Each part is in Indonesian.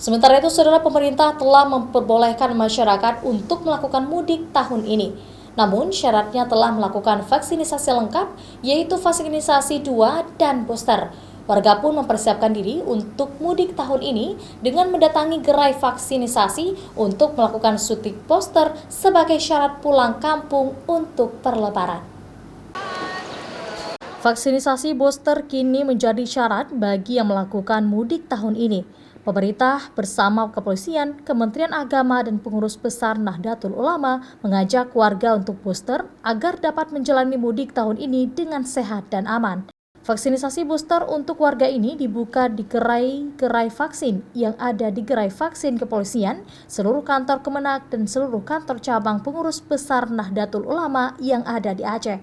Sementara itu, saudara, pemerintah telah memperbolehkan masyarakat untuk melakukan mudik tahun ini. Namun, syaratnya telah melakukan vaksinisasi lengkap, yaitu vaksinisasi 2 dan booster. Warga pun mempersiapkan diri untuk mudik tahun ini dengan mendatangi gerai vaksinisasi untuk melakukan suntik booster sebagai syarat pulang kampung untuk perlebaran. Vaksinisasi booster kini menjadi syarat bagi yang melakukan mudik tahun ini. Pemerintah bersama kepolisian, Kementerian Agama, dan pengurus besar Nahdlatul Ulama mengajak warga untuk booster agar dapat menjalani mudik tahun ini dengan sehat dan aman. Vaksinisasi booster untuk warga ini dibuka di gerai vaksin yang ada di gerai vaksin kepolisian, seluruh kantor Kemenak, dan seluruh kantor cabang pengurus besar Nahdlatul Ulama yang ada di Aceh.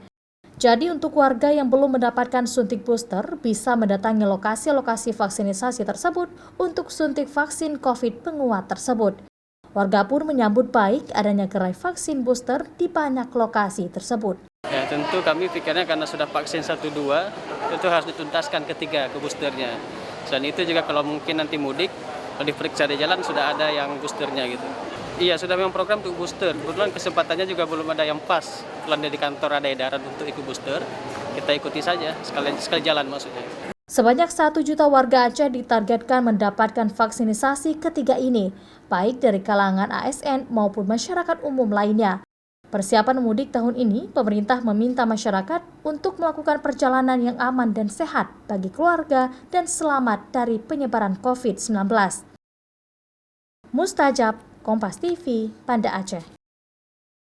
Jadi untuk warga yang belum mendapatkan suntik booster bisa mendatangi lokasi-lokasi vaksinisasi tersebut untuk suntik vaksin COVID penguat tersebut. Warga pun menyambut baik adanya gerai vaksin booster di banyak lokasi tersebut. Ya, tentu kami pikirnya karena sudah vaksin 1-2, itu harus dituntaskan ketiga ke boosternya. Selain itu juga kalau mungkin nanti mudik, kalau diperiksa di jalan sudah ada yang boosternya gitu. Iya, sudah memang program untuk booster. Kebetulan kesempatannya juga belum ada yang pas. Kalau di kantor ada edaran untuk ikut booster, kita ikuti saja, sekali jalan maksudnya. Sebanyak 1 juta warga Aceh ditargetkan mendapatkan vaksinisasi ketiga ini, baik dari kalangan ASN maupun masyarakat umum lainnya. Persiapan mudik tahun ini, pemerintah meminta masyarakat untuk melakukan perjalanan yang aman dan sehat bagi keluarga dan selamat dari penyebaran COVID-19. Mustajab, Kompas TV, Banda Aceh.